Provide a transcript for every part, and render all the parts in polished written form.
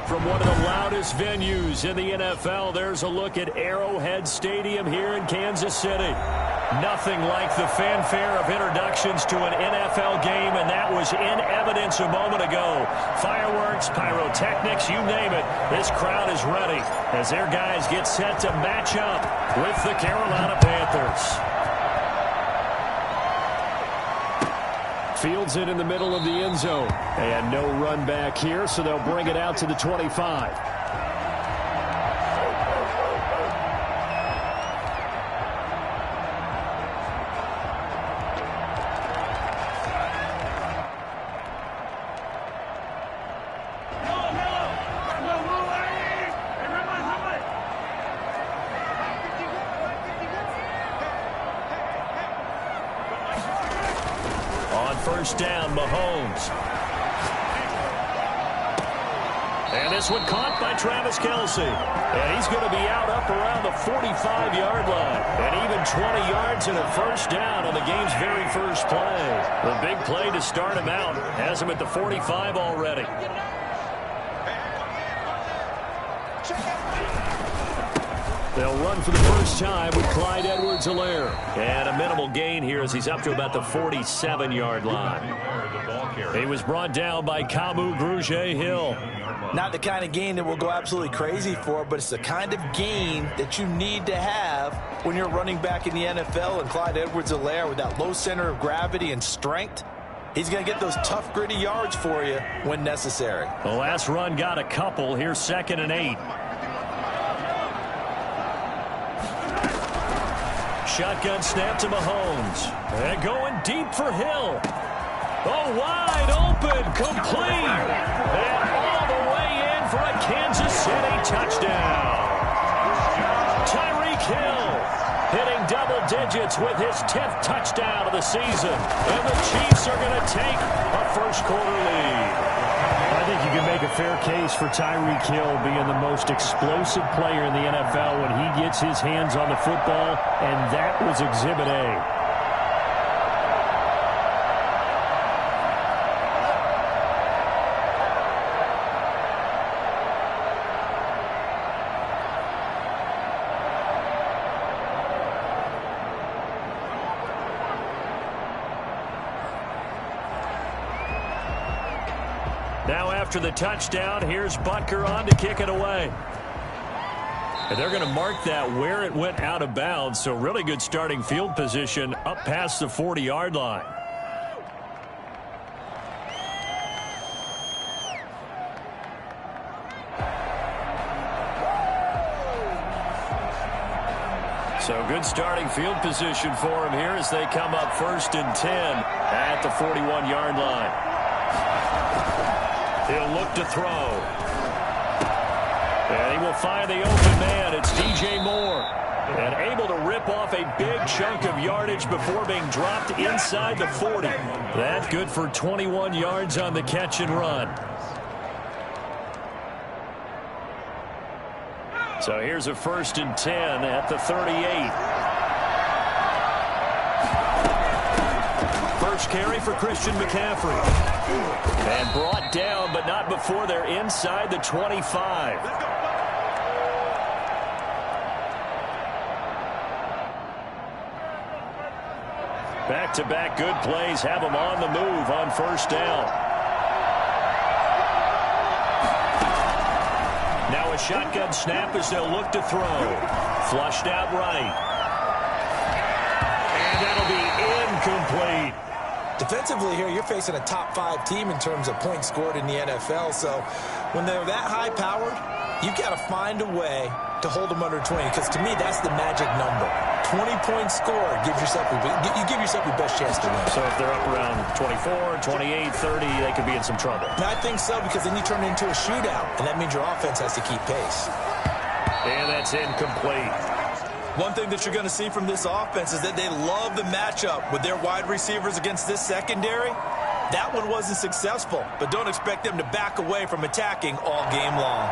From one of the loudest venues in the NFL, there's a look at Arrowhead Stadium here in Kansas City. Nothing like the fanfare of introductions to an NFL game, and that was in evidence a moment ago. Fireworks, pyrotechnics, you name it. This crowd is ready as their guys get set to match up with the Carolina Panthers. Fields it in the middle of the end zone. And no run back here, so they'll bring it out to the 25. First down, Mahomes. And this one caught by Travis Kelce. And he's going to be out up around the 45-yard line. And even 20 yards and a first down on the game's very first play. The big play to start him out has him at the 45 already. They'll run for the first time with Clyde Edwards-Helaire. And a minimal gain here as he's up to about the 47-yard line. He was brought down by Kamu Grugier-Hill. Not the kind of gain that we'll go absolutely crazy for, but it's the kind of gain that you need to have when you're running back in the NFL. And Clyde Edwards-Helaire, with that low center of gravity and strength, he's going to get those tough, gritty yards for you when necessary. The last run got a couple. Here's 2nd and 8. Shotgun snap to Mahomes. And going deep for Hill. Oh, wide open, complete. And all the way in for a Kansas City touchdown. Tyreek Hill hitting double digits with his 10th touchdown of the season. And the Chiefs are going to take a first-quarter lead. I think you can make a fair case for Tyreek Hill being the most explosive player in the NFL when he gets his hands on the football, and that was Exhibit A. Now after the touchdown, here's Butker on to kick it away. And they're going to mark that where it went out of bounds, so really good starting field position up past the 40-yard line. So good starting field position for him here as they come up 1st and 10 at the 41-yard line. He'll look to throw. And he will find the open man. It's DJ Moore. And able to rip off a big chunk of yardage before being dropped inside the 40. That's good for 21 yards on the catch and run. So here's a 1st and 10 at the 38. First carry for Christian McCaffrey. And brought down, but not before they're inside the 25. Back-to-back good plays have them on the move on 1st down. Now a shotgun snap as they'll look to throw. Flushed out right. And that'll be incomplete. Defensively here, you're facing a top-5 team in terms of points scored in the NFL. So when they're that high-powered, you've got to find a way to hold them under 20. Because to me, that's the magic number. 20 points scored, you give yourself your best chance to win. So if they're up around 24, 28, 30, they could be in some trouble. And I think so, because then you turn it into a shootout, and that means your offense has to keep pace. And that's incomplete. One thing that you're going to see from this offense is that they love the matchup with their wide receivers against this secondary. That one wasn't successful, but don't expect them to back away from attacking all game long.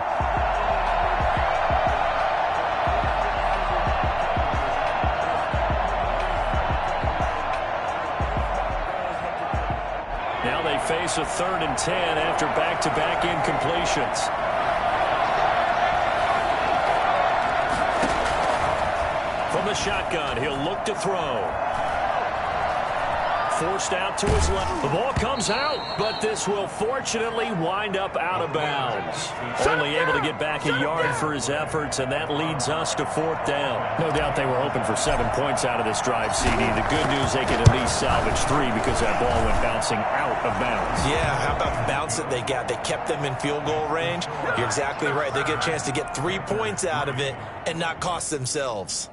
Now they face a 3rd and 10 after back-to-back incompletions. From the shotgun, he'll look to throw. Forced out to his left. The ball comes out, but this will fortunately wind up out of bounds. Only able to get back a yard for his efforts, and that leads us to 4th down. No doubt they were hoping for 7 points out of this drive, CD. The good news, they can at least salvage 3 because that ball went bouncing out of bounds. Yeah, how about the bounce that they got? They kept them in field goal range. You're exactly right. They get a chance to get 3 points out of it and not cost themselves.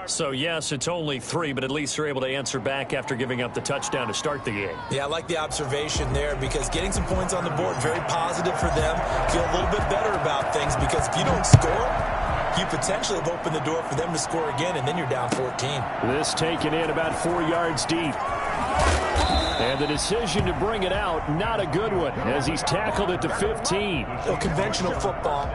So, yes, it's only 3, but at least they're able to answer back after giving up the touchdown to start the game. Yeah, I like the observation there because getting some points on the board, very positive for them. Feel a little bit better about things because if you don't score, you potentially have opened the door for them to score again, and then you're down 14. This taken in about 4 yards deep. And the decision to bring it out, not a good one, as he's tackled at the 15. So conventional football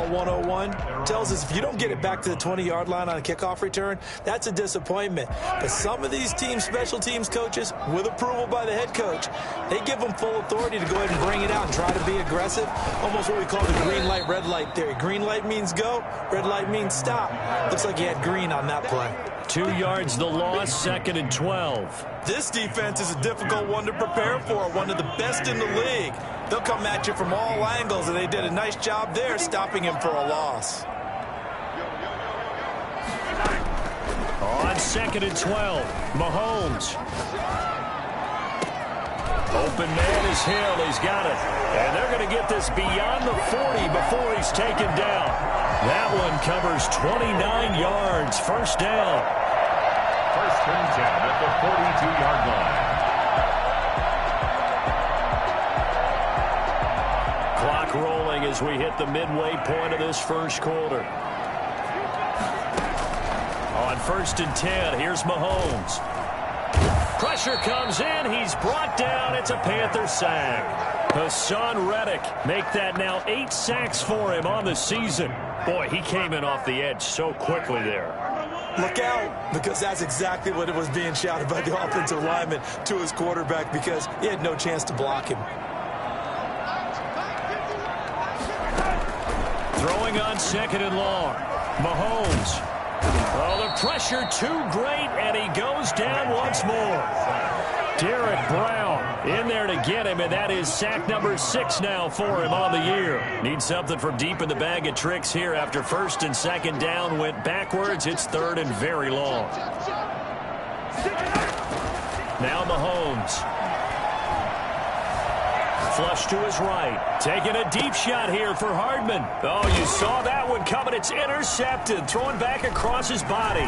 101, tells us if you don't get it back to the 20-yard line on a kickoff return, that's a disappointment. But some of these teams, special teams coaches, with approval by the head coach, they give them full authority to go ahead and bring it out and try to be aggressive. Almost what we call the green light, red light theory. Green light means go, red light means stop. Looks like he had green on that play. 2 yards the loss, 2nd and 12. This defense is a difficult one to prepare for, one of the best in the league. They'll come at you from all angles, and they did a nice job there stopping him for a loss. On 2nd and 12, Mahomes. Open man is Hill. He's got it. And they're going to get this beyond the 40 before he's taken down. That one covers 29 yards. First down. First and 10 at the 42-yard line. Clock rolling as we hit the midway point of this first quarter. On 1st and 10, here's Mahomes. Pressure comes in. He's brought down. It's a Panther sack. Hassan Reddick make that now 8 sacks for him on the season. Boy, he came in off the edge so quickly there. Look out, because that's exactly what it was being shouted by the offensive lineman to his quarterback because he had no chance to block him. Throwing on 2nd and long. Mahomes. Oh, the pressure too great, and he goes down once more. Derek Brown in there to get him, and that is sack number 6 now for him on the year. Needs something from deep in the bag of tricks here after 1st and 2nd down went backwards. It's 3rd and very long. Now Mahomes. Flush to his right. Taking a deep shot here for Hardman. Oh, you saw that one coming. It's intercepted. Throwing back across his body.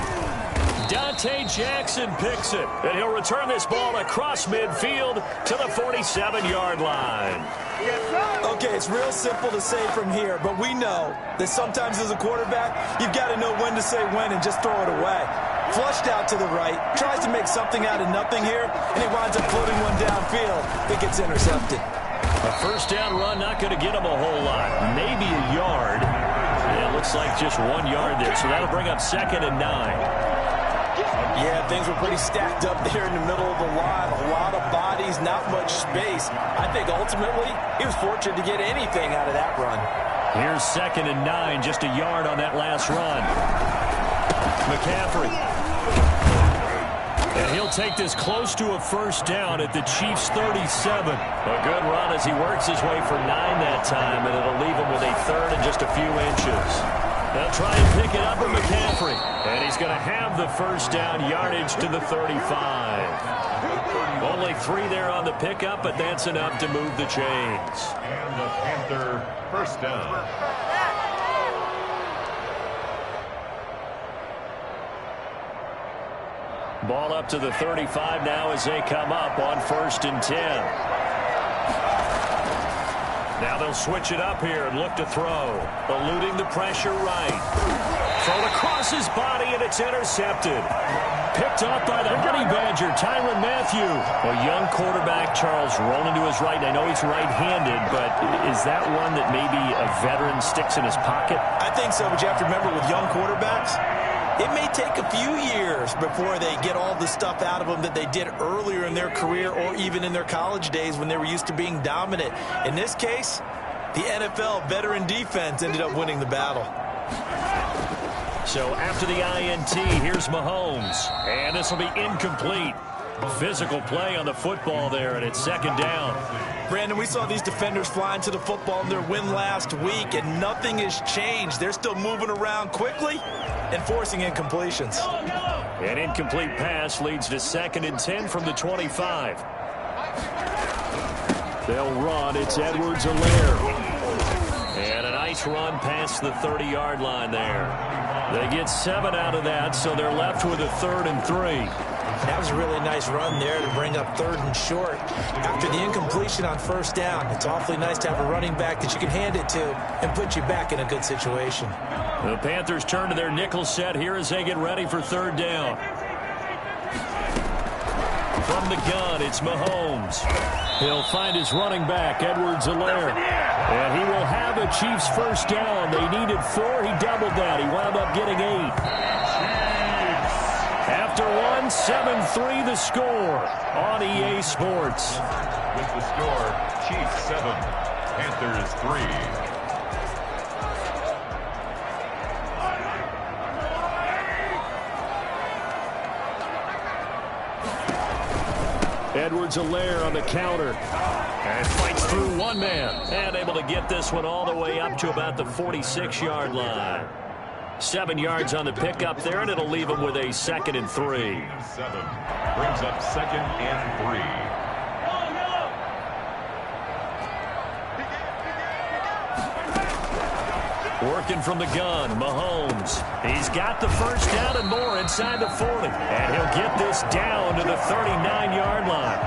Dante Jackson picks it. And he'll return this ball across midfield to the 47-yard line. Okay, it's real simple to say from here, but we know that sometimes as a quarterback, you've got to know when to say when and just throw it away. Flushed out to the right, tries to make something out of nothing here, and he winds up floating one downfield that gets intercepted. A first down run, not going to get him a whole lot. Maybe a yard. Yeah, it looks like just 1 yard there, so that'll bring up 2nd and 9. Yeah, things were pretty stacked up there in the middle of the line. A lot of bodies, not much space. I think ultimately he was fortunate to get anything out of that run. Here's 2nd and 9, just a yard on that last run. McCaffrey. And he'll take this close to a first down at the Chiefs' 37. A good run as he works his way for 9 that time, and it'll leave him with a 3rd and just a few inches. They'll try and pick it up with McCaffrey. And he's going to have the first down, yardage to the 35. Only 3 there on the pickup, but that's enough to move the chains. And the Panther first down. Ball up to the 35 now as they come up on 1st and 10. Now they'll switch it up here and look to throw. Eluding the pressure right. Thrown across his body, and it's intercepted. Picked off by the Honey Badger, Tyrann Mathieu. A young quarterback, Charles, rolling to his right. I know he's right-handed, but is that one that maybe a veteran sticks in his pocket? I think so, but you have to remember with young quarterbacks, it may take a few years before they get all the stuff out of them that they did earlier in their career or even in their college days when they were used to being dominant. In this case, the NFL veteran defense ended up winning the battle. So after the INT, here's Mahomes. And this will be incomplete. Physical play on the football there, and it's second down. Brandon, we saw these defenders flying to the football in their win last week, and nothing has changed. They're still moving around quickly and forcing incompletions. An incomplete pass leads to 2nd and 10 from the 25. They'll run. It's Edwards-Helaire. And a nice run past the 30-yard line there. They get 7 out of that, so they're left with a 3rd and 3. That was a really nice run there to bring up 3rd and short. After the incompletion on 1st down, it's awfully nice to have a running back that you can hand it to and put you back in a good situation. The Panthers turn to their nickel set here as they get ready for 3rd down. From the gun, it's Mahomes. He'll find his running back, Edwards-Helaire. And he will have a Chiefs 1st down. They needed 4. He doubled that. He wound up getting 8. After 1, 7-3 the score on EA Sports. With the score, Chiefs 7, Panthers 3. Edwards-Helaire on the counter. And fights through one man. And able to get this one all the way up to about the 46-yard line. 7 yards on the pickup there, and it'll leave him with a 2nd and 3. 7 brings up 2nd and 3. Working from the gun, Mahomes. He's got the 1st down and more inside the 40. And he'll get this down to the 39-yard line.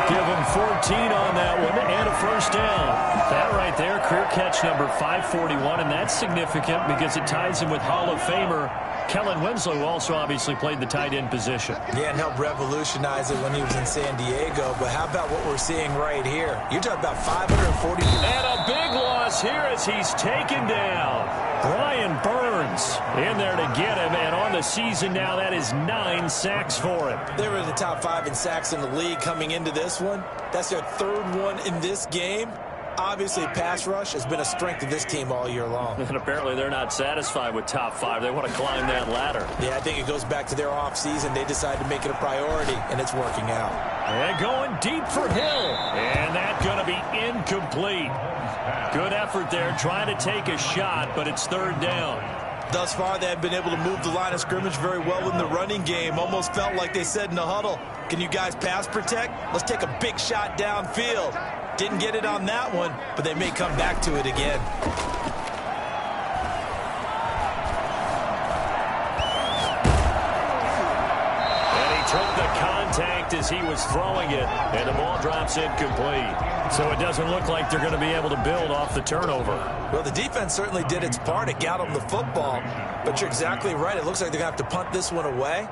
Give him 14 on that one and a 1st down. That right there, career catch number 541, and that's significant because it ties him with Hall of Famer Kellen Winslow, who also obviously played the tight end position. Yeah, and helped revolutionize it when he was in San Diego. But how about what we're seeing right here? You're talking about 540. And a big loss here as he's taken down. Brian Burns in there to get him, and on the season now, that is 9 sacks for him. They were in the top 5 in sacks in the league coming into this one. That's their 3rd one in this game. Obviously, pass rush has been a strength of this team all year long. And apparently they're not satisfied with top 5. They want to climb that ladder. Yeah, I think it goes back to their offseason. They decided to make it a priority, and it's working out. And going deep for Hill. And that's going to be incomplete. Good effort there, trying to take a shot, but it's 3rd down. Thus far, they have been able to move the line of scrimmage very well in the running game. Almost felt like they said in the huddle, can you guys pass protect? Let's take a big shot downfield. Didn't get it on that one, but they may come back to it again. And he took the contact as he was throwing it, and the ball drops incomplete. So it doesn't look like they're going to be able to build off the turnover. Well, the defense certainly did its part. It got them the football, but you're exactly right. It looks like they're going to have to punt this one away.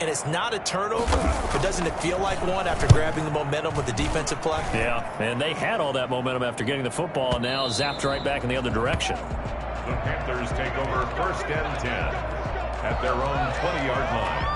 And it's not a turnover, but doesn't it feel like one after grabbing the momentum with the defensive play? Yeah, and they had all that momentum after getting the football, and now zapped right back in the other direction. The Panthers take over 1st and 10 at their own 20-yard line.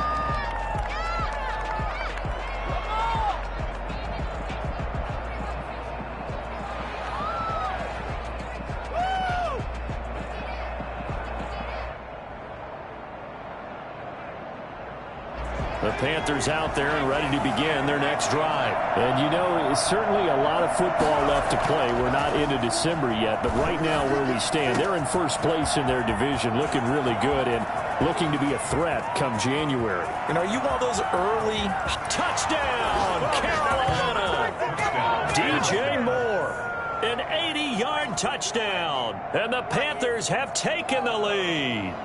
The Panthers out there and ready to begin their next drive. And you know, it's certainly a lot of football left to play. We're not into December yet, but right now where we stand, they're in 1st place in their division, looking really good and looking to be a threat come January. And are you one of those early touchdown, Carolina? DJ Moore, an 80-yard touchdown, and the Panthers have taken the lead.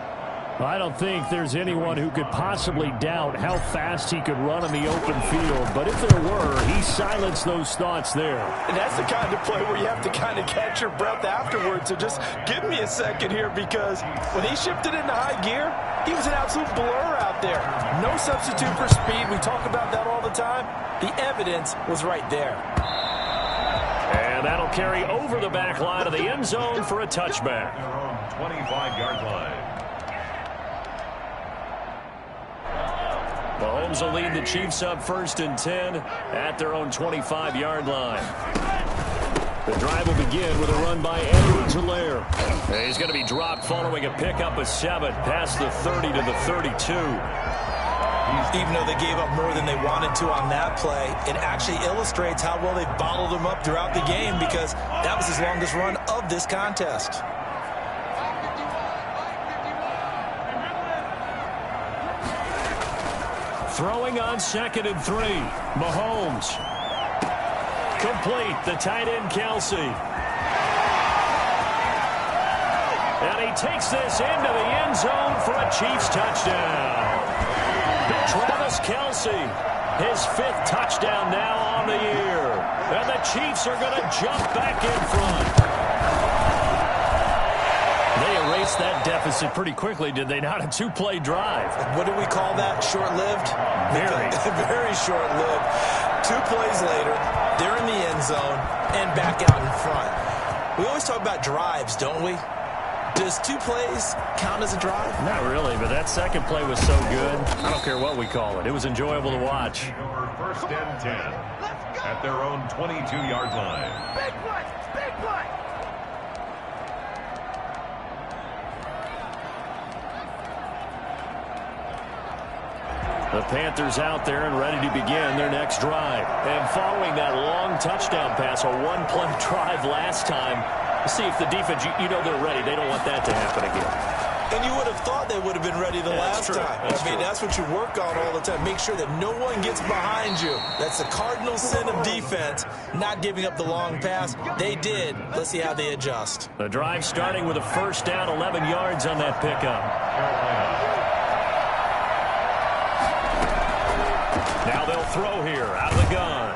I don't think there's anyone who could possibly doubt how fast he could run in the open field. But if there were, he silenced those thoughts there. And that's the kind of play where you have to kind of catch your breath afterwards. So just give me a second here, because when he shifted into high gear, he was an absolute blur out there. No substitute for speed. We talk about that all the time. The evidence was right there. And that'll carry over the back line of the end zone for a touchback. Their own 25-yard line. Mahomes will lead the Chiefs up 1st and 10 at their own 25-yard line. The drive will begin with a run by Edwards-Helaire. He's going to be dropped following a pickup of 7 past the 30 to the 32. Even though they gave up more than they wanted to on that play, it actually illustrates how well they bottled them up throughout the game because that was his longest run of this contest. Throwing on 2nd and 3. Mahomes. Complete. The tight end, Kelsey. And he takes this into the end zone for a Chiefs touchdown. Travis Kelsey, his 5th touchdown now on the year. And the Chiefs are going to jump back in front. They erased that deficit pretty quickly, did they not? A 2-play drive. What do we call that? Short-lived? Very. Very short-lived. 2 plays later, they're in the end zone and back out in front. We always talk about drives, don't we? Does 2 plays count as a drive? Not really, but that second play was so good. I don't care what we call it. It was enjoyable to watch. Over 1st and 10 at their own 22-yard line. Big play! Big play! The Panthers out there and ready to begin their next drive. And following that long touchdown pass, a 1-play drive last time, see if the defense, you know they're ready. They don't want that to happen again. And you would have thought they would have been ready the last time. That's what you work on all the time. Make sure that no one gets behind you. That's the cardinal sin of defense, not giving up the long pass. They did. Let's see how they adjust. The drive starting with a 1st down, 11 yards on that pickup. Now they'll throw here out of the gun.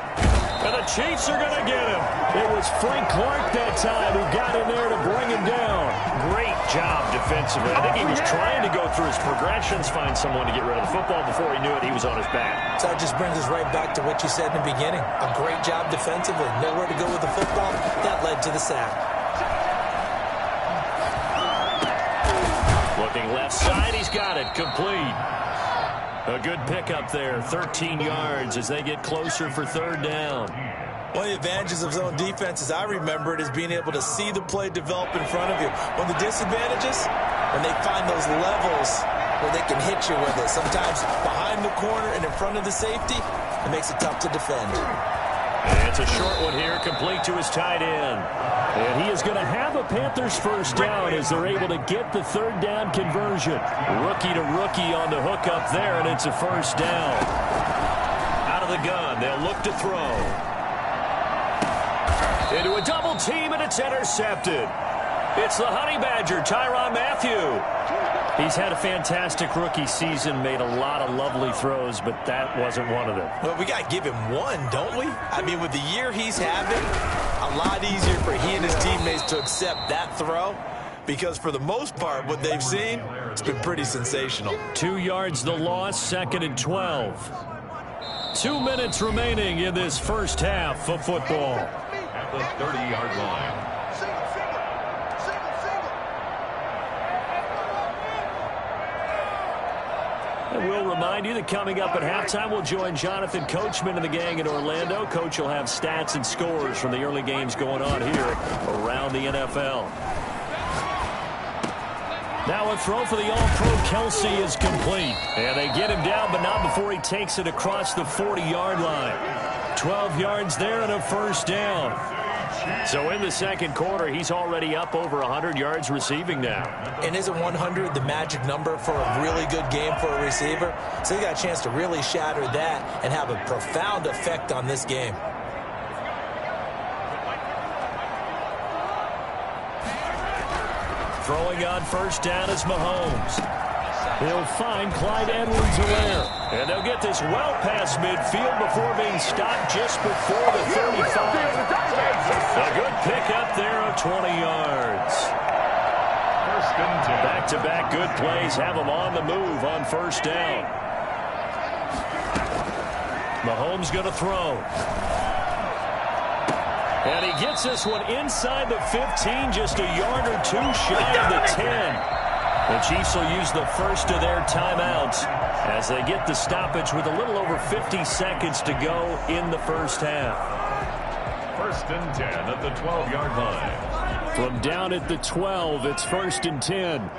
And the Chiefs are going to get him. It was Frank Clark that time who got in there to bring him down. Great job defensively. I think he was trying to go through his progressions, find someone to get rid of the football. Before he knew it, he was on his back. So that just brings us right back to what you said in the beginning. A great job defensively. Nowhere to go with the football. That led to the sack. Looking left side, he's got it. Complete. A good pickup there, 13 yards as they get closer for 3rd down. One of the advantages of zone defense, as I remember it, is being able to see the play develop in front of you. One of the disadvantages, when they find those levels where they can hit you with it, sometimes behind the corner and in front of the safety, it makes it tough to defend. And it's a short one here, complete to his tight end. And he is going to have a Panthers 1st down as they're able to get the 3rd down conversion. Rookie to rookie on the hook up there, and it's a 1st down. Out of the gun, they'll look to throw. Into a double team, and it's intercepted. It's the Honey Badger, Tyrann Mathieu. He's had a fantastic rookie season, made a lot of lovely throws, but that wasn't one of them. Well, we got to give him one, don't we? I mean, with the year he's having, a lot easier for he and his teammates to accept that throw because for the most part, what they've seen, it's been pretty sensational. 2 yards the loss, 2nd and 12. 2 minutes remaining in this 1st half of football. At the 30-yard line. And we'll remind you that coming up at halftime, we'll join Jonathan Coachman and the gang in Orlando. Coach will have stats and scores from the early games going on here around the NFL. Now a throw for the All-Pro Kelsey is complete. And they get him down, but not before he takes it across the 40-yard line. 12 yards there and a 1st down. So in the 2nd quarter, he's already up over 100 yards receiving now. And isn't 100 the magic number for a really good game for a receiver? So he got a chance to really shatter that and have a profound effect on this game. Throwing on 1st down is Mahomes. He'll find Clyde Edwards-Helaire. And they'll get this well past midfield before being stopped just before the 35. A good pickup there of 20 yards. Back-to-back good plays have them on the move on 1st down. Mahomes going to throw. And he gets this one inside the 15, just a yard or 2 shy of the 10. The Chiefs will use the first of their timeouts as they get the stoppage with a little over 50 seconds to go in the 1st half. 1st and 10 at the 12-yard line. From down at the 12, it's 1st and 10.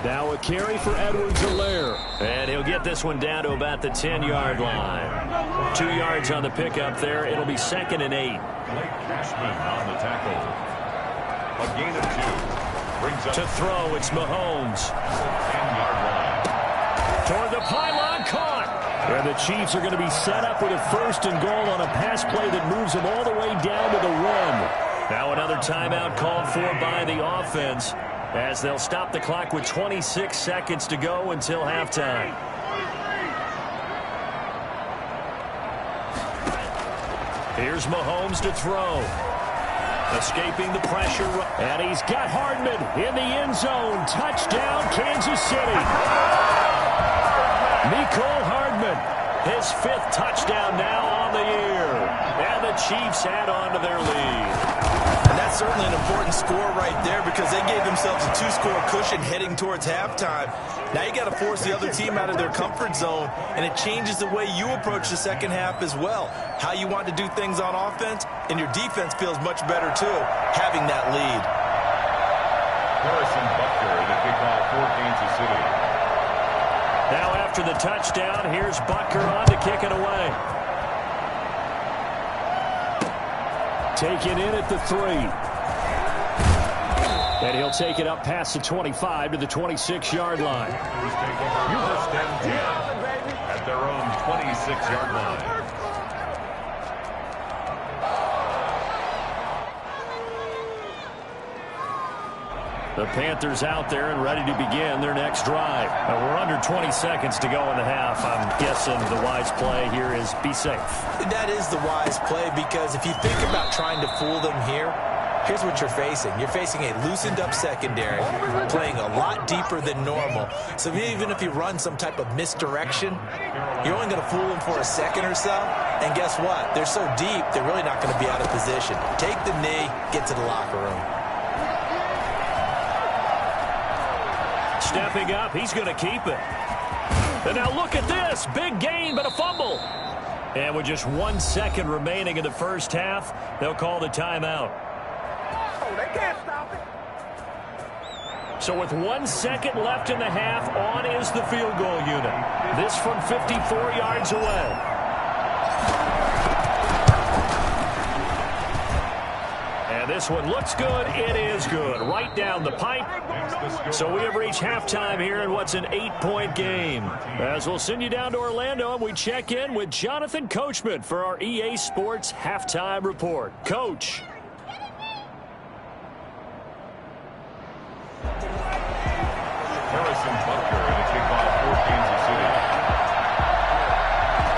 Now a carry for Edwards-Helaire. And he'll get this one down to about the 10-yard line. 2 yards on the pickup there. It'll be 2nd and 8. Blake Cashman on the tackle. A gain of 2. Brings up to throw, it's Mahomes. 10-yard line. Toward the pylon, caught. And the Chiefs are going to be set up with a 1st and goal on a pass play that moves them all the way down to the 1. Now another timeout called for by the offense, as they'll stop the clock with 26 seconds to go until halftime. Here's Mahomes to throw. Escaping the pressure. And he's got Hardman in the end zone. Touchdown, Kansas City. Mecole Hardman, his 5th touchdown now on the year. And the Chiefs add on to their lead. And that's certainly an important score right there because they gave themselves a 2-score cushion heading towards halftime. Now you got to force the other team out of their comfort zone, and it changes the way you approach the second half as well. How you want to do things on offense, and your defense feels much better too, having that lead. Harrison Butker in the kickoff for Kansas City. Now after the touchdown, here's Butker on to kick it away. Taken in at the 3. And he'll take it up past the 25 to the 26-yard line. Panthers take over 1st and 10 at their own 26-yard line. The Panthers out there and ready to begin their next drive. We're under 20 seconds to go in the half. I'm guessing the wise play here is be safe. That is the wise play because if you think about trying to fool them here, here's what you're facing. You're facing a loosened-up secondary, playing a lot deeper than normal. So even if you run some type of misdirection, you're only going to fool them for a second or so. And guess what? They're so deep, they're really not going to be out of position. Take the knee, get to the locker room. Stepping up, he's going to keep it. And now look at this. Big gain, but a fumble. And with just 1 second remaining in the first half, they'll call the timeout. Oh, they can't stop it. So with 1 second left in the half, on is the field goal unit. This from 54 yards away. And this one looks good. It is good. Right down the pipe. So we have reached halftime here in what's an 8-point game. As we'll send you down to Orlando, and we check in with Jonathan Coachman for our EA Sports Halftime Report. Coach. Harrison Butker in the kickoff for Kansas City.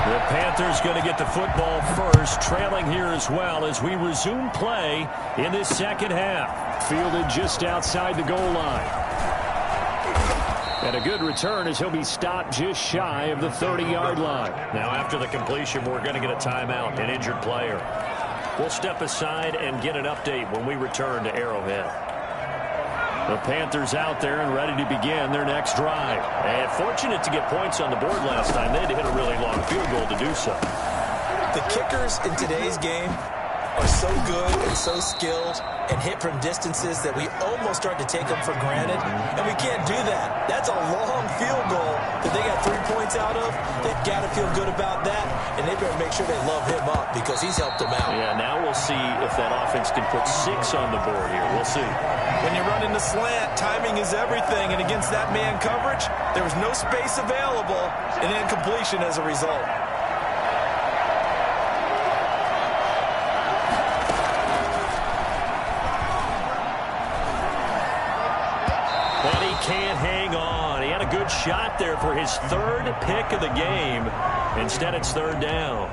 The Panthers going to get the football first, trailing here as well as we resume play in this second half. Fielded just outside the goal line. And a good return as he'll be stopped just shy of the 30-yard line. Now after the completion, we're going to get a timeout, an injured player. We'll step aside and get an update when we return to Arrowhead. The Panthers out there and ready to begin their next drive. And fortunate to get points on the board last time. They had to hit a really long field goal to do so. The kickers in today's game are so good and so skilled and hit from distances that we almost start to take them for granted, and we can't do that. That's a long field goal that they got 3 points out of. They've got to feel good about that, and they better make sure they love him up because he's helped them out. Yeah, now we'll see if that offense can put 6 on the board here. We'll see. When you're running the slant, timing is everything, and against that man coverage, there was no space available, and incompletion as a result. Can't hang on. He had a good shot there for his 3rd pick of the game. Instead, it's 3rd down.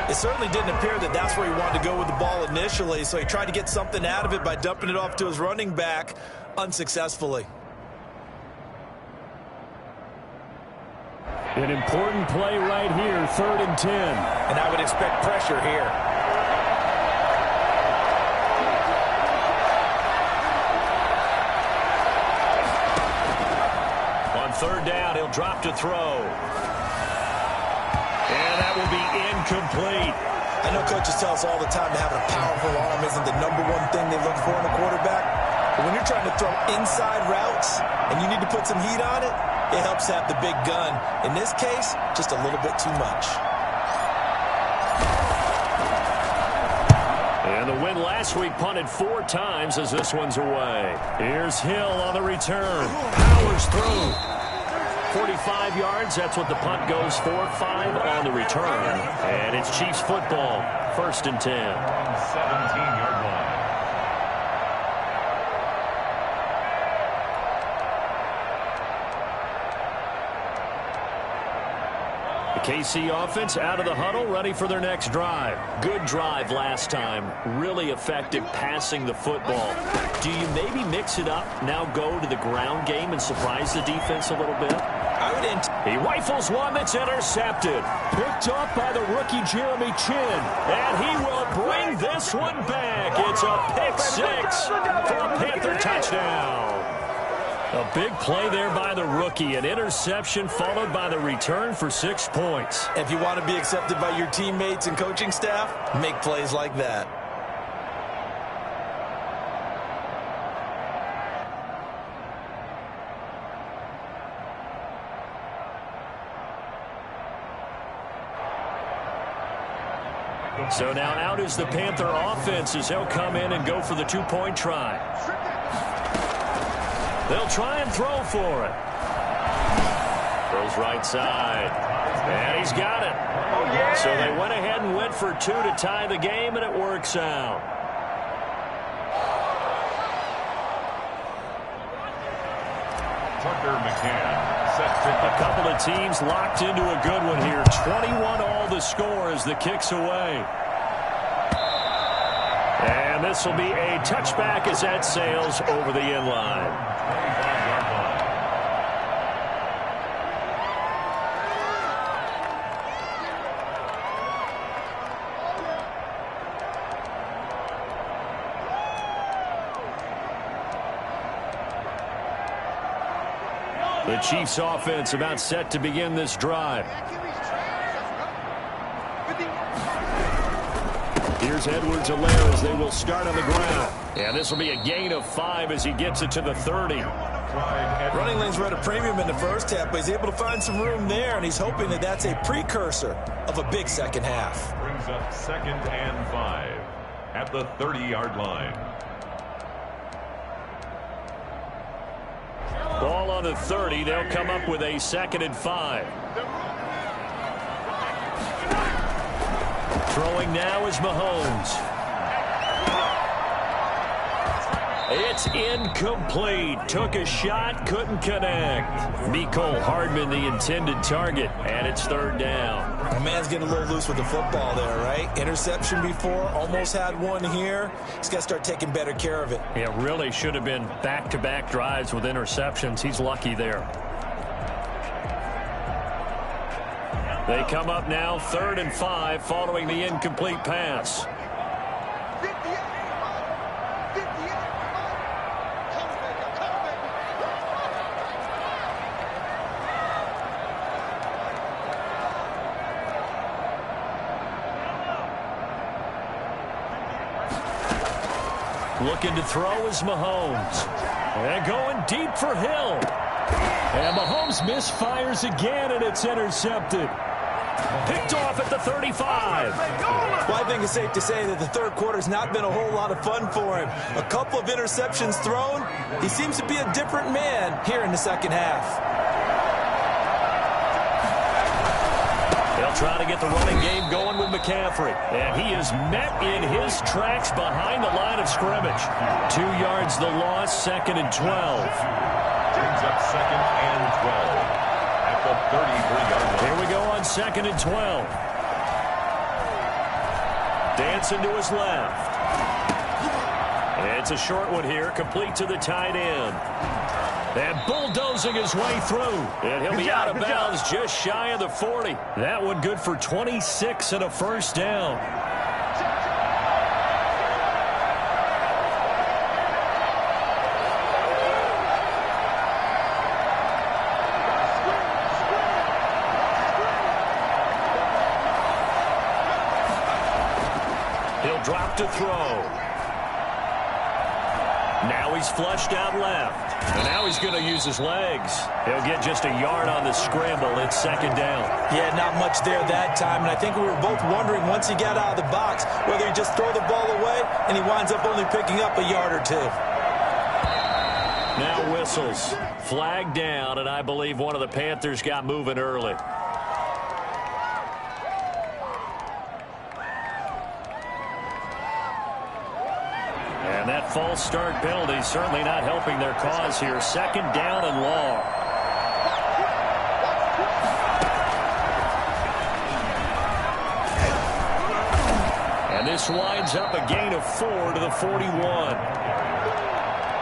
It certainly didn't appear that that's where he wanted to go with the ball initially, so he tried to get something out of it by dumping it off to his running back unsuccessfully. An important play right here, 3rd and 10. And I would expect pressure here. third down. He'll drop to throw. And that will be incomplete. I know coaches tell us all the time that having a powerful arm isn't the number one thing they look for in a quarterback. But when you're trying to throw inside routes and you need to put some heat on it, it helps have the big gun. In this case, just a little bit too much. And the win last week punted 4 times as this one's away. Here's Hill on the return. Powers through. 45 yards, that's what the punt goes for. 5 on the return. And it's Chiefs football, 1st and 10. 17-yard line. The KC offense out of the huddle, ready for their next drive. Good drive last time. Really effective passing the football. Do you maybe mix it up, now go to the ground game and surprise the defense a little bit? He rifles one that's intercepted. Picked up by the rookie Jeremy Chin. And he will bring this one back. It's a pick 6 for a Panther touchdown. A big play there by the rookie. An interception followed by the return for 6 points. If you want to be accepted by your teammates and coaching staff, make plays like that. So now out is the Panther offense as they'll come in and go for the 2-point try. They'll try and throw for it. Throws right side. And he's got it. Oh, yeah. So they went ahead and went for 2 to tie the game, and it works out. Tucker McCann set to A couple of teams locked into a good one here. 21 all the score as the kick's away. And this will be a touchback as that sails over the end line. 25-yard line. The Chiefs offense about set to begin this drive. Here's Edwards-Helaire as they will start on the ground. And this will be a gain of 5 as he gets it to the 30. Running lanes were at a premium in the first half, but he's able to find some room there, and he's hoping that that's a precursor of a big second half. Brings up 2nd and 5 at the 30-yard line. Ball on the 30. They'll come up with a 2nd and 5. Throwing now is Mahomes. It's incomplete. Took a shot, couldn't connect. Mecole Hardman, the intended target, and it's 3rd down. The man's getting a little loose with the football there, right? Interception before, almost had one here. He's got to start taking better care of it. Yeah, really should have been back-to-back drives with interceptions. He's lucky there. They come up now 3rd and 5 following the incomplete pass. Looking to throw is Mahomes. And going deep for Hill. And Mahomes misfires again, and it's intercepted. Picked off at the 35. Well, I think it's safe to say that the third quarter's not been a whole lot of fun for him. A couple of interceptions thrown. He seems to be a different man here in the second half. They'll try to get the running game going with McCaffrey. And he is met in his tracks behind the line of scrimmage. 2 yards the loss, 2nd and 12. Brings up 2nd and 12 at the 33-yard line. Here we go on 2nd and 12. Dancing to his left. And it's a short one here, complete to the tight end. And bulldozing his way through. And he'll be out of bounds just shy of the 40. That one good for 26 and a 1st down. He'll drop to throw. Now he's flushed out left. And now he's going to use his legs. He'll get just a yard on the scramble. It's second down. Yeah, not much there that time. And I think we were both wondering once he got out of the box whether he just throw the ball away and he winds up only picking up a yard or two. Now whistles. Flag down, and I believe one of the Panthers got moving early. And that false start penalty certainly not helping their cause here. Second down and long. And this winds up a gain of 4 to the 41.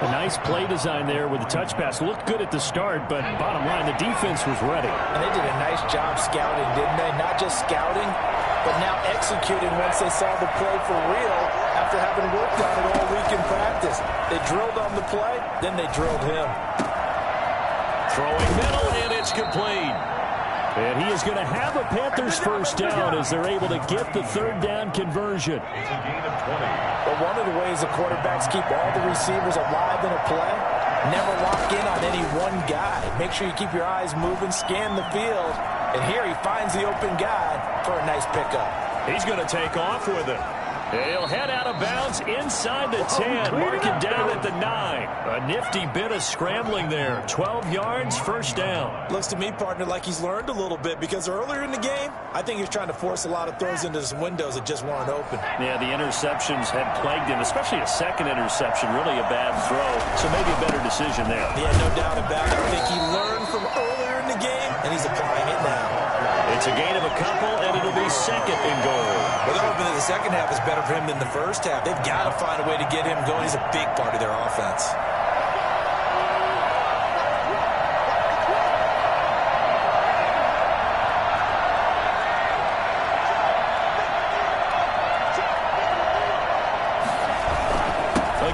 A nice play design there with the touch pass. Looked good at the start, but bottom line, the defense was ready. And they did a nice job scouting, didn't they? Not just scouting, but now executing once they saw the play for real after having worked on it all week in practice. They drilled on the play, then they drilled him. Throwing middle, and it's complete. And he is going to have a Panthers first down as they're able to get the third down conversion. It's a gain of 20. But one of the ways the quarterbacks keep all the receivers alive in a play, never lock in on any one guy. Make sure you keep your eyes moving, scan the field. And here he finds the open guy for a nice pickup. He's going to take off with it. He'll head out of bounds inside the 10, mark it down at the 9. A nifty bit of scrambling there. 12 yards, first down. Looks to me, partner, like he's learned a little bit because earlier in the game, I think he was trying to force a lot of throws into some windows that just weren't open. Yeah, the interceptions had plagued him, especially a second interception, really a bad throw. So maybe a better decision there. Yeah, no doubt about it. I think he learned from earlier in the game, and he's applying it now. It's a gain of a couple, and it'll be second and goal. Well, they're hoping that the second half is better for him than the first half. They've got to find a way to get him going. He's a big part of their offense.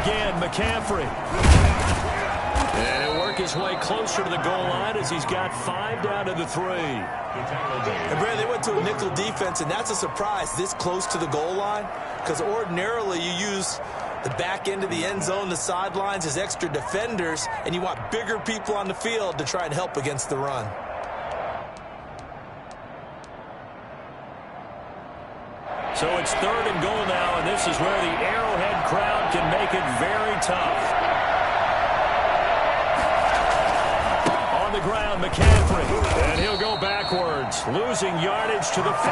Again, McCaffrey. And he'll work his way closer to the goal line as he's got 5 down to the 3. And Brad, they went to a nickel defense, and that's a surprise this close to the goal line because ordinarily you use the back end of the end zone, the sidelines as extra defenders, and you want bigger people on the field to try and help against the run. So it's third and goal now, and this is where the Arrowhead crowd can make it very tough. On the ground, McCaffrey, and he'll go backwards, losing yardage to the 5.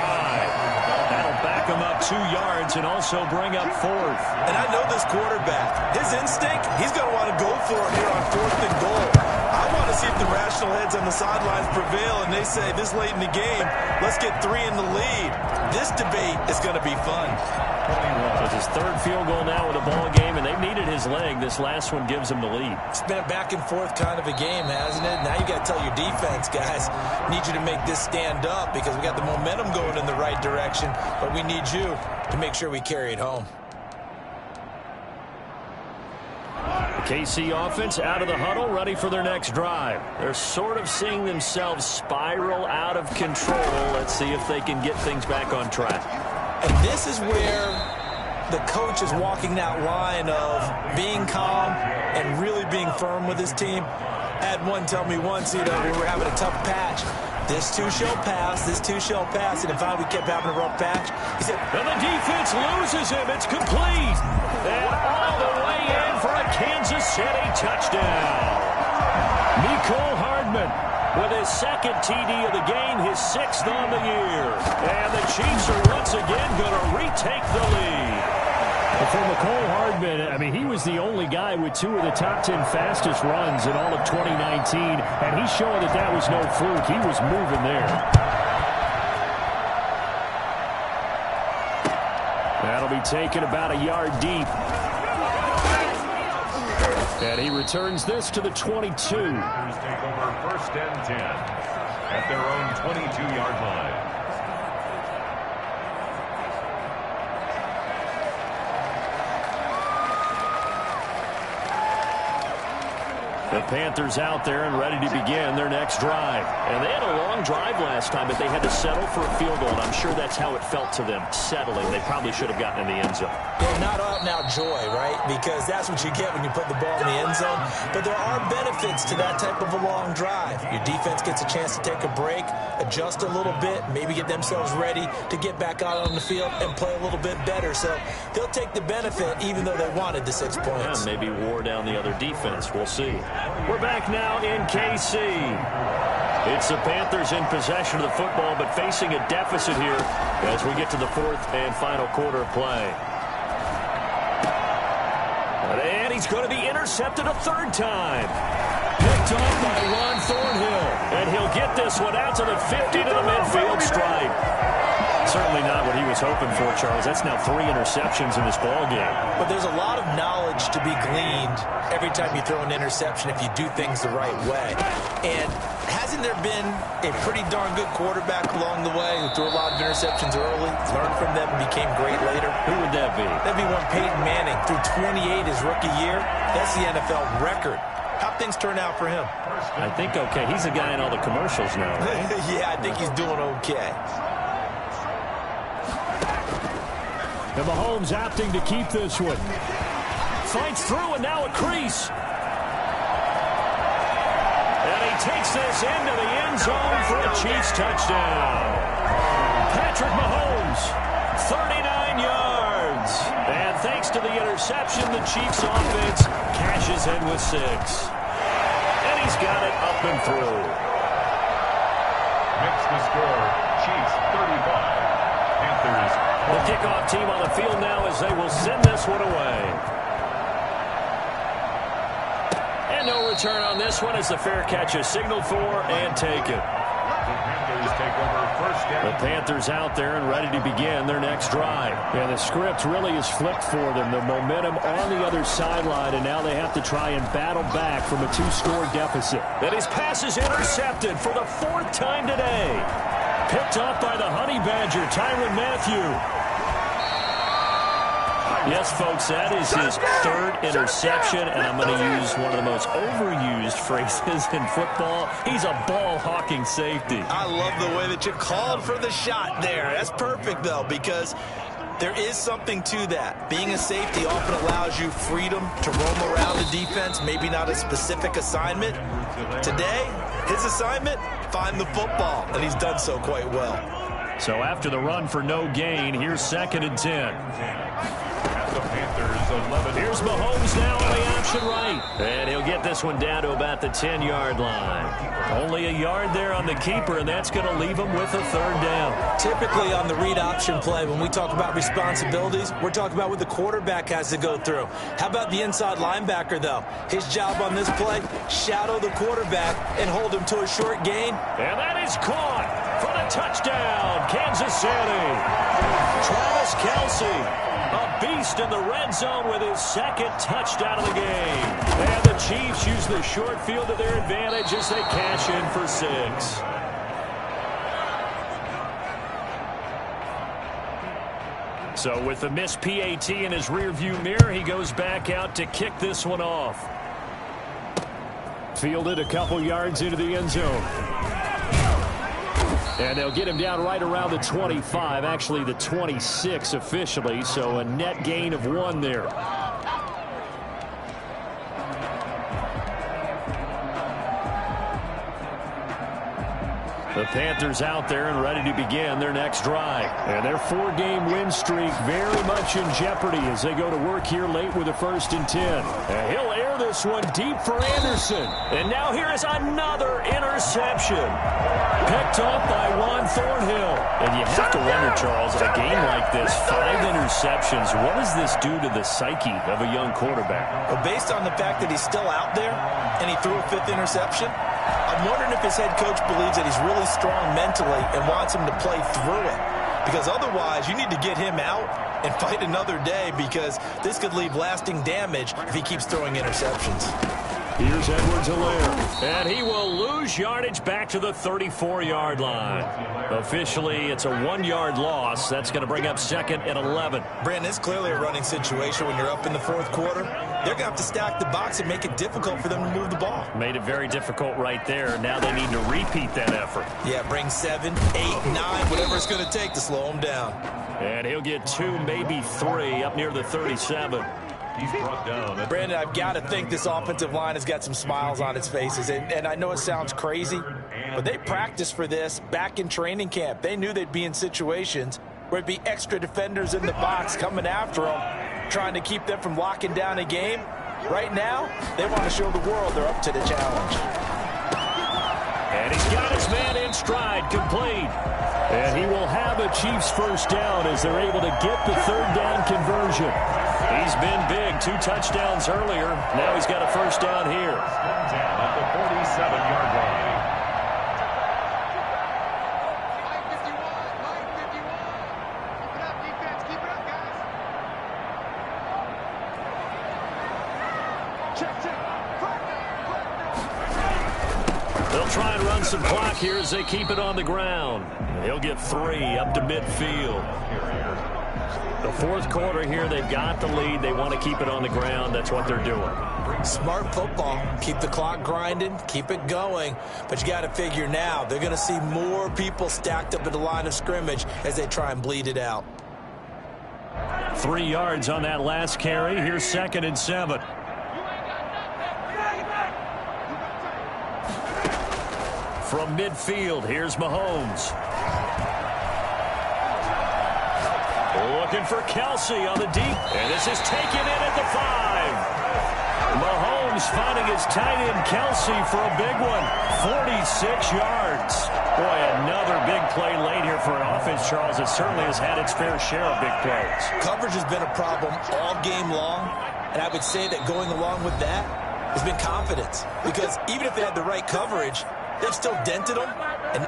That'll back him up 2 yards and also bring up 4th. And I know this quarterback. His instinct, he's going to want to go for it here on 4th and goal. I want to see if the rational heads on the sidelines prevail and they say this late in the game, let's get 3 in the lead. This debate is going to be fun. It's his third field goal now with a ball game, and they've needed his leg. This last one gives him the lead. It's been a back and forth kind of a game, hasn't it? Now you got to tell your defense, guys, need you to make this stand up because we got the momentum going in the right direction, but we need you to make sure we carry it home. KC offense out of the huddle, ready for their next drive. They're sort of seeing themselves spiral out of control. Let's see if they can get things back on track. And this is where the coach is walking that line of being calm and really being firm with his team. I had one tell me once, we were having a tough patch. This too shall pass, this too shall pass. And if we kept having a rough patch, he said, and the defense loses him. It's complete. And all the way in for a Kansas City touchdown. Mecole Hardman with his second TD of the game, his 6th on the year. And the Chiefs are once again going to retake the lead. For Mecole Hardman, I mean, he was the only guy with 2 of the top 10 fastest runs in all of 2019, and he's showing that that was no fluke. He was moving there. That'll be taken about a yard deep. And he returns this to the 22. Take over first and 10 at their own 22-yard line. The Panthers out there and ready to begin their next drive. And they had a long drive last time, but they had to settle for a field goal, and I'm sure that's how it felt to them, settling. They probably should have gotten in the end zone. Yeah, not out and out joy, right? Because that's what you get when you put the ball in the end zone. But there are benefits to that type of a long drive. Your defense gets a chance to take a break, adjust a little bit, maybe get themselves ready to get back out on the field and play a little bit better. So they'll take the benefit even though they wanted the 6 points. Yeah, maybe wore down the other defense. We'll see. We're back now in KC. It's the Panthers in possession of the football, but facing a deficit here as we get to the fourth and final quarter of play. And he's going to be intercepted a third time. Picked off by Ron Thornhill. And he'll get this one out to the 50 to the midfield stripe. Certainly not what he was hoping for, Charles. That's now 3 interceptions in this ball game. But there's a lot of knowledge to be gleaned every time you throw an interception if you do things the right way. And hasn't there been a pretty darn good quarterback along the way who threw a lot of interceptions early, learned from them, and became great later? Who would that be? That'd be one Peyton Manning. Threw 28 his rookie year. That's the NFL record. How'd things turn out for him? I think okay. He's a guy in all the commercials now, right? Yeah, I think he's doing okay. And Mahomes opting to keep this one. Fights through and now a crease. And he takes this into the end zone for a Chiefs touchdown. Patrick Mahomes, 39 yards. And thanks to the interception, the Chiefs offense cashes in with 6. And he's got it up and through. Makes the score, Chiefs 35, Panthers. The kickoff team on the field now as they will send this one away. And no return on this one as the fair catch is signaled for and taken. The Panthers take over first down. The Panthers out there and ready to begin their next drive. And the script really is flipped for them. The momentum on the other sideline, and now they have to try and battle back from a 2-score deficit. And his pass is intercepted for the 4th time today. Picked up by the Honey Badger, Tyrann Mathieu. Yes, folks, that is his 3rd interception, and I'm going to use one of the most overused phrases in football. He's a ball-hawking safety. I love the way that you called for the shot there. That's perfect, though, because there is something to that. Being a safety often allows you freedom to roam around the defense, maybe not a specific assignment. Today, his assignment, find the football, and he's done so quite well. So after the run for no gain, here's 2nd and 10. The Panthers 11. Here's Mahomes now on the option right. And he'll get this one down to about the 10-yard line. Only a yard there on the keeper, and that's going to leave him with a 3rd down. Typically on the read option play, when we talk about responsibilities, we're talking about what the quarterback has to go through. How about the inside linebacker, though? His job on this play, shadow the quarterback and hold him to a short gain. And that is caught for the touchdown, Kansas City. Travis Kelce. A beast in the red zone with his 2nd touchdown of the game. And the Chiefs use the short field to their advantage as they cash in for 6. So with the missed PAT in his rearview mirror, he goes back out to kick this one off. Fielded a couple yards into the end zone. And they'll get him down right around the 25, actually the 26 officially, so a net gain of 1 there. The Panthers out there and ready to begin their next drive. And their 4-game win streak very much in jeopardy as they go to work here late with a 1st and 10. And he'll air this one deep for Anderson. And now here is another interception. Picked up by Ron Thornhill. And you have to wonder, Charles, in a game like this, 5 interceptions, what does this do to the psyche of a young quarterback? Well, based on the fact that he's still out there and he threw a 5th interception, I'm wondering if his head coach believes that he's really strong mentally and wants him to play through it. Because otherwise, you need to get him out and fight another day, because this could leave lasting damage if he keeps throwing interceptions. Here's Edwards-Helaire, and he will lose yardage back to the 34-yard line. Officially, it's a 1-yard loss. That's going to bring up 2nd and 11. Brandon, it's clearly a running situation when you're up in the 4th quarter. they're going to have to stack the box and make it difficult for them to move the ball. Made it very difficult right there. Now they need to repeat that effort. Yeah, bring 7, 8, 9, whatever it's going to take to slow them down. And he'll get 2, maybe 3 up near the 37. He's brought down. Brandon, I've got to think this offensive line has got some smiles on its faces. And I know it sounds crazy, but they practiced for this back in training camp. They knew they'd be in situations where it'd be extra defenders in the box coming after them, trying to keep them from locking down a game. Right now, they want to show the world they're up to the challenge. And he's got his man in stride, complete. And he will have a Chiefs first down as they're able to get the third down conversion. He's been big, 2 touchdowns earlier. Now he's got a first down here. At the 47-yard line. They'll try and run some clock here as they keep it on the ground. He'll get 3 up to midfield. The fourth quarter here, they've got the lead. They want to keep it on the ground. That's what they're doing. Smart football. Keep the clock grinding. Keep it going. But you got to figure now they're going to see more people stacked up at the line of scrimmage as they try and bleed it out. 3 yards on that last carry. Here's 2nd and 7. From midfield, here's Mahomes. Looking for Kelsey on the deep. And this is taken in at the 5. Mahomes finding his tight end Kelsey for a big one. 46 yards. Boy, another big play late here for an offense, Charles. It certainly has had its fair share of big plays. Coverage has been a problem all game long. And I would say that going along with that has been confidence. Because even if they had the right coverage, they've still dented them. And